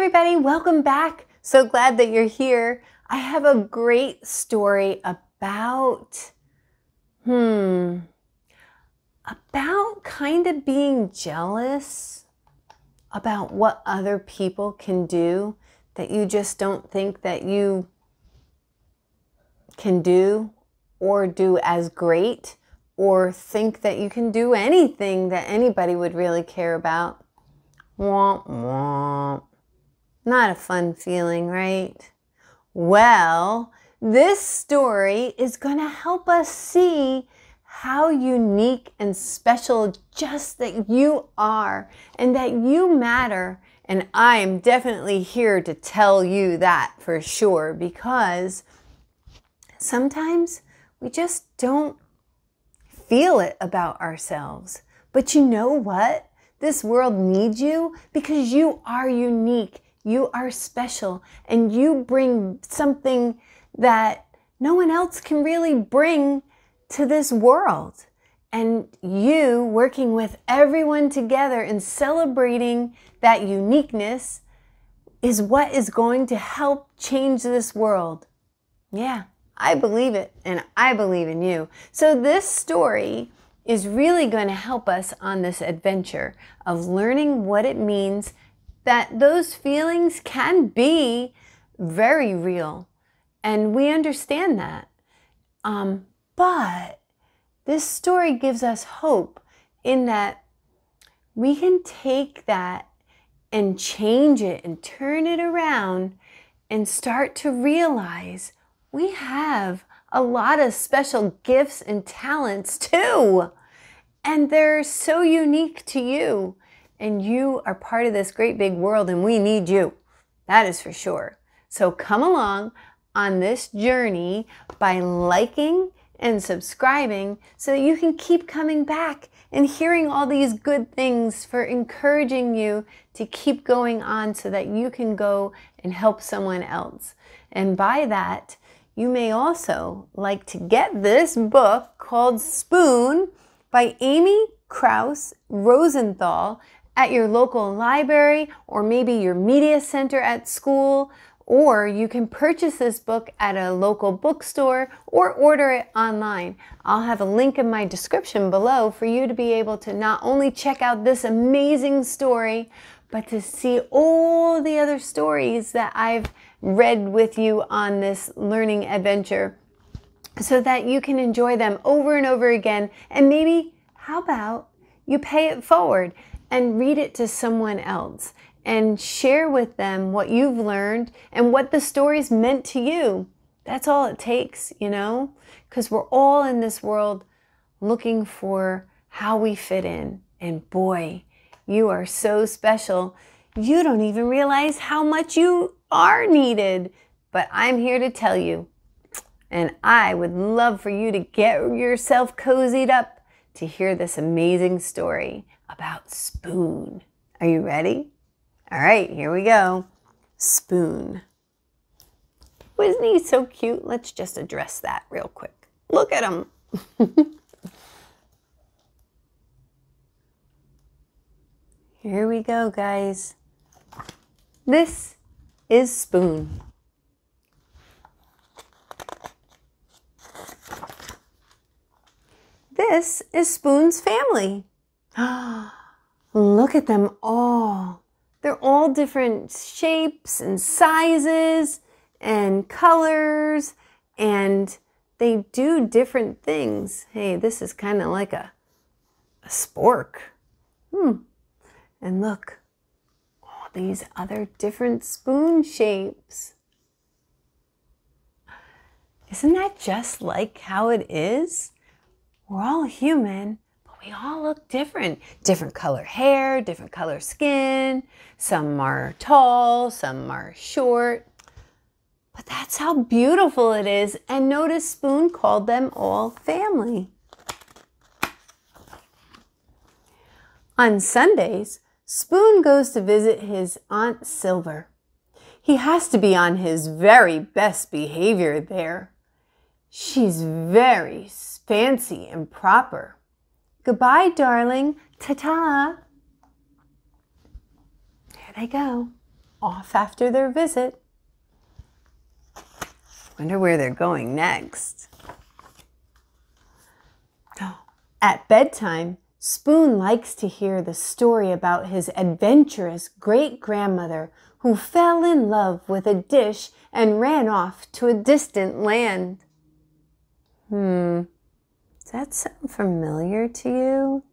everybody, welcome back. So glad that you're here. I have a great story about kind of being jealous about what other people can do that you just don't think that you can do or do as great, or think that you can do anything that anybody would really care about. Womp womp. Not a fun feeling, right? Well, this story is going to help us see how unique and special just that you are and that you matter. And I am definitely here to tell you that for sure, because sometimes we just don't feel it about ourselves. But you know what? This world needs you because you are unique. You are special, and you bring something that no one else can really bring to this world. And you working with everyone together and celebrating that uniqueness is what is going to help change this world. Yeah, I believe it, and I believe in you. So this story is really going to help us on this adventure of learning what it means that those feelings can be very real. And we understand that. But this story gives us hope in that we can take that and change it and turn it around and start to realize we have a lot of special gifts and talents too. And they're so unique to you. And you are part of this great big world, and we need you. That is for sure. So come along on this journey by liking and subscribing so that you can keep coming back and hearing all these good things for encouraging you to keep going on so that you can go and help someone else. And by that, you may also like to get this book called Spoon by Amy Krouse Rosenthal at your local library, or maybe your media center at school, or you can purchase this book at a local bookstore or order it online. I'll have a link in my description below for you to be able to not only check out this amazing story, but to see all the other stories that I've read with you on this learning adventure so that you can enjoy them over and over again. And maybe, how about you pay it forward and read it to someone else and share with them what you've learned and what the story's meant to you. That's all it takes, you know, because we're all in this world looking for how we fit in. And boy, you are so special. You don't even realize how much you are needed. But I'm here to tell you, and I would love for you to get yourself cozied up to hear this amazing story about Spoon. Are you ready? All right, here we go. Spoon. Wasn't he so cute? Let's just address that real quick. Look at him. Here we go, guys. This is Spoon. This is Spoon's family. Look at them all. They're all different shapes and sizes and colors, and they do different things. Hey, this is kind of like a spork. And look, all these other different spoon shapes. Isn't that just like how it is? We're all human, but we all look different. Different color hair, different color skin. Some are tall, some are short. But that's how beautiful it is. And notice Spoon called them all family. On Sundays, Spoon goes to visit his Aunt Silver. He has to be on his very best behavior there. She's very fancy and proper. Goodbye, darling. Ta-ta. There they go. off after their visit. Wonder where they're going next. At bedtime, Spoon likes to hear the story about his adventurous great-grandmother who fell in love with a dish and ran off to a distant land. Does that sound familiar to you?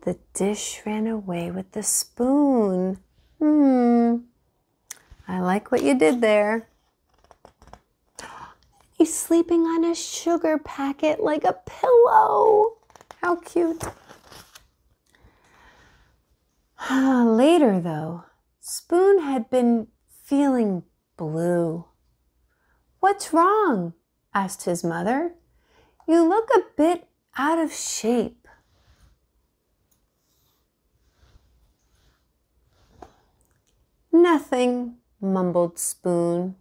The dish ran away with the spoon. I like what you did there. He's sleeping on a sugar packet like a pillow. How cute. Later, though, Spoon had been feeling blue. "What's wrong?" asked his mother. "You look a bit out of shape." "Nothing," mumbled Spoon.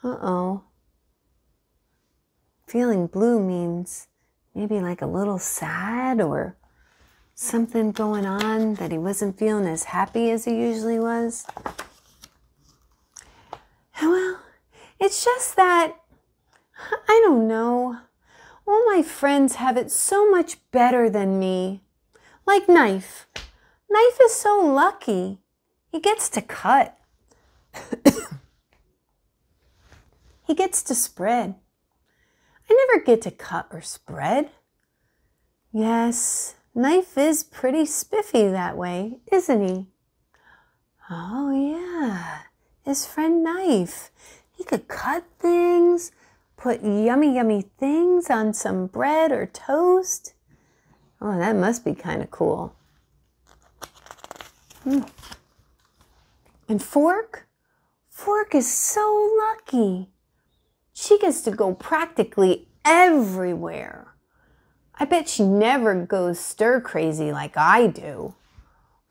Uh-oh. Feeling blue means maybe like a little sad or something going on that he wasn't feeling as happy as he usually was. Well, it's just that, I don't know, all my friends have it so much better than me. Like Knife. Knife is so lucky. He gets to cut. He gets to spread. I never get to cut or spread. Yes, Knife is pretty spiffy that way, isn't he? Oh yeah, his friend Knife. He could cut things, put yummy, yummy things on some bread or toast. Oh, that must be kind of cool. And Fork? Fork is so lucky. She gets to go practically everywhere. I bet she never goes stir crazy like I do.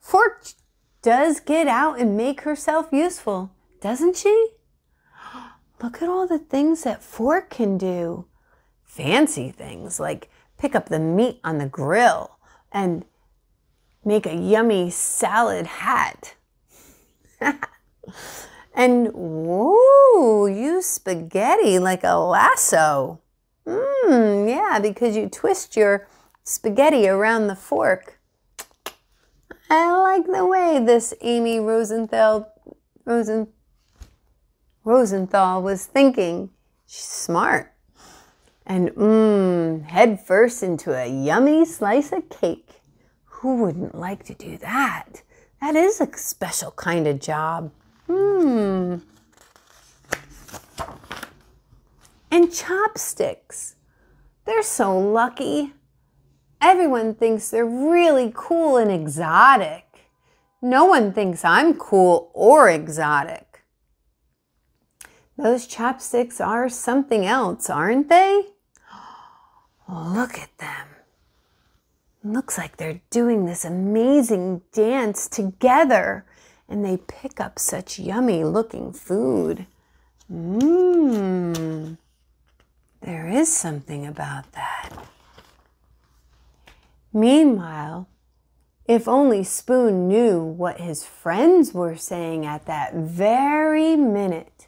Fork does get out and make herself useful, doesn't she? Look at all the things that Fork can do. Fancy things like pick up the meat on the grill and make a yummy salad hat. And whoa, use spaghetti like a lasso. Yeah, because you twist your spaghetti around the fork. I like the way this Amy Rosenthal was thinking. She's smart. And head first into a yummy slice of cake. Who wouldn't like to do that? That is a special kind of job. And chopsticks. They're so lucky. Everyone thinks they're really cool and exotic. No one thinks I'm cool or exotic. Those chopsticks are something else, aren't they? Look at them. Looks like they're doing this amazing dance together, and they pick up such yummy looking food. There is something about that. Meanwhile, if only Spoon knew what his friends were saying at that very minute.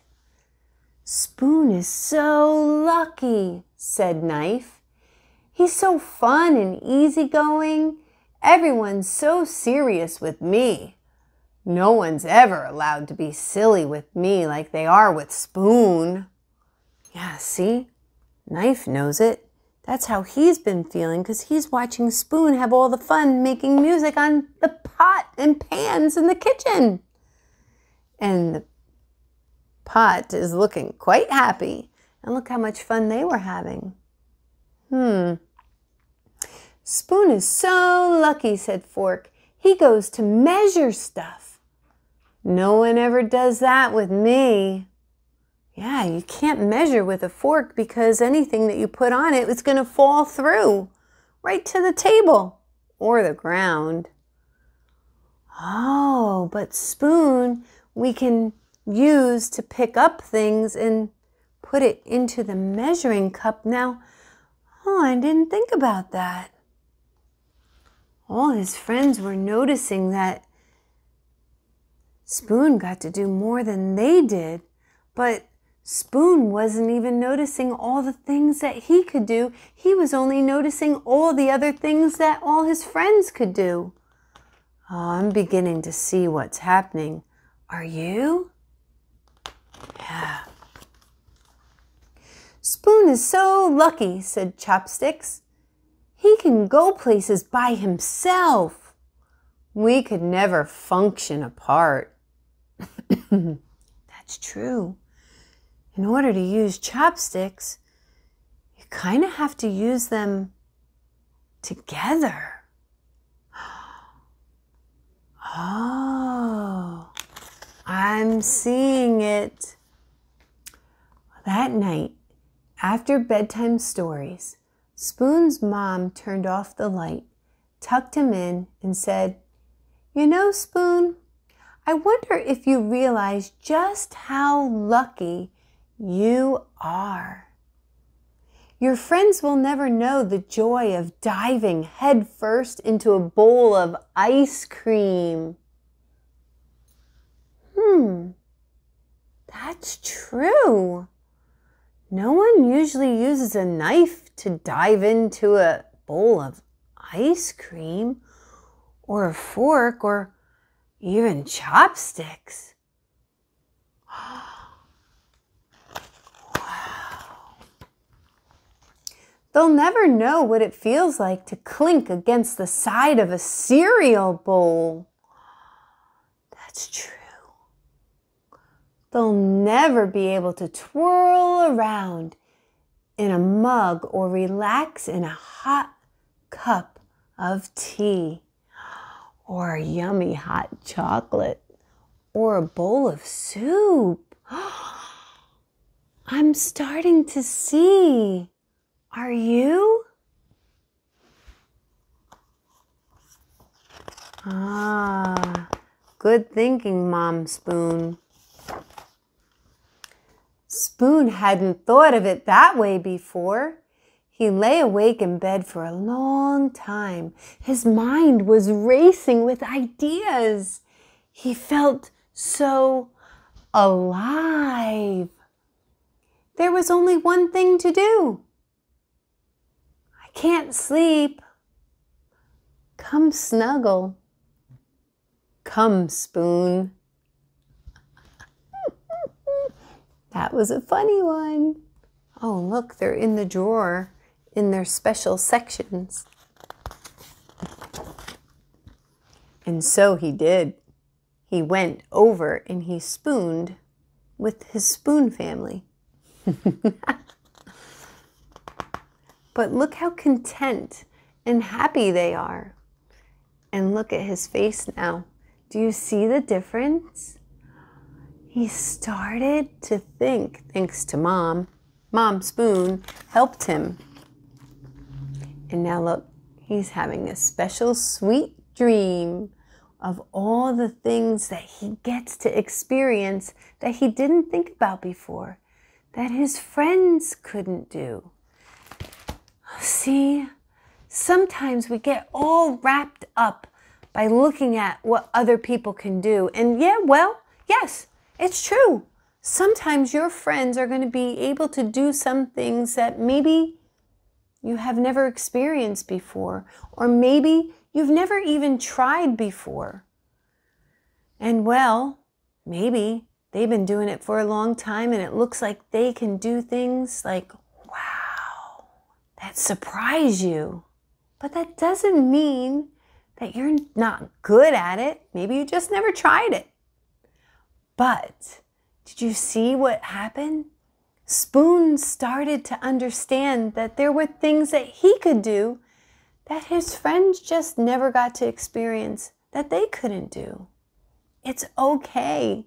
"Spoon is so lucky," said Knife. "He's so fun and easygoing. Everyone's so serious with me. No one's ever allowed to be silly with me like they are with Spoon." Yeah, see? Knife knows it. That's how he's been feeling because he's watching Spoon have all the fun making music on the pot and pans in the kitchen. And the pot is looking quite happy. And look how much fun they were having. "Spoon is so lucky," said Fork. "He goes to measure stuff. No one ever does that with me." Yeah, you can't measure with a fork because anything that you put on it is going to fall through right to the table or the ground. Oh, but Spoon we can use to pick up things and put it into the measuring cup. Now, I didn't think about that. All his friends were noticing that Spoon got to do more than they did, but Spoon wasn't even noticing all the things that he could do. He was only noticing all the other things that all his friends could do. Oh, I'm beginning to see what's happening. Are you? Yeah. Spoon is so lucky, said Chopsticks. He can go places by himself. We could never function apart. That's true. In order to use chopsticks, you kind of have to use them together. Oh, I'm seeing it. That night, after bedtime stories, Spoon's mom turned off the light, tucked him in, and said, "You know, Spoon, I wonder if you realize just how lucky you are. Your friends will never know the joy of diving headfirst into a bowl of ice cream." That's true. No one usually uses a knife to dive into a bowl of ice cream, or a fork, or even chopsticks. They'll never know what it feels like to clink against the side of a cereal bowl. That's true. They'll never be able to twirl around in a mug or relax in a hot cup of tea, or a yummy hot chocolate, or a bowl of soup. I'm starting to see. Are you? Ah, good thinking, Mom Spoon. Spoon hadn't thought of it that way before. He lay awake in bed for a long time. His mind was racing with ideas. He felt so alive. There was only one thing to do. I can't sleep. Come snuggle. Come, Spoon. That was a funny one. Oh, look, they're in the drawer in their special sections. And so he did. He went over and he spooned with his Spoon family. But look how content and happy they are. And look at his face now. Do you see the difference? He started to think, thanks to Mom. Mom Spoon helped him. And now look, he's having a special sweet dream of all the things that he gets to experience that he didn't think about before, that his friends couldn't do. See, sometimes we get all wrapped up by looking at what other people can do. And yeah, well, yes, it's true. Sometimes your friends are going to be able to do some things that maybe you have never experienced before, or maybe you've never even tried before. And well, maybe they've been doing it for a long time and it looks like they can do things like, wow, that surprise you. But that doesn't mean that you're not good at it. Maybe you just never tried it. But did you see what happened? Spoon started to understand that there were things that he could do that his friends just never got to experience, that they couldn't do. It's okay.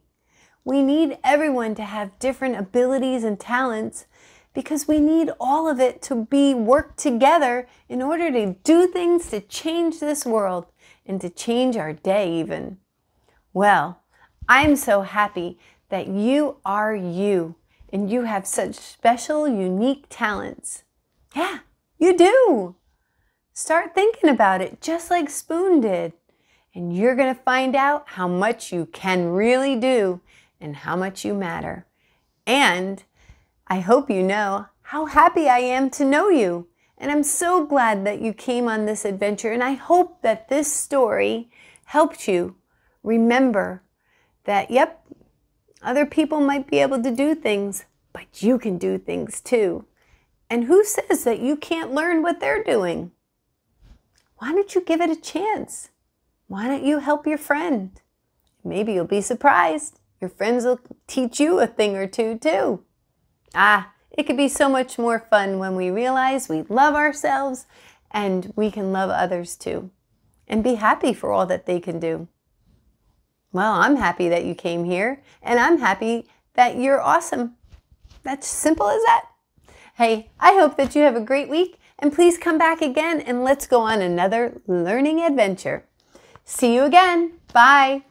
We need everyone to have different abilities and talents because we need all of it to be worked together in order to do things to change this world and to change our day even. Well, I'm so happy that you are you and you have such special, unique talents. Yeah, you do. Start thinking about it just like Spoon did. And you're going to find out how much you can really do and how much you matter. And I hope you know how happy I am to know you. And I'm so glad that you came on this adventure. And I hope that this story helped you remember that, yep, other people might be able to do things, but you can do things too. And who says that you can't learn what they're doing? Why don't you give it a chance? Why don't you help your friend? Maybe you'll be surprised. Your friends will teach you a thing or two too. It could be so much more fun when we realize we love ourselves and we can love others too and be happy for all that they can do. Well, I'm happy that you came here and I'm happy that you're awesome. That's simple as that. Hey, I hope that you have a great week and please come back again and let's go on another learning adventure. See you again. Bye.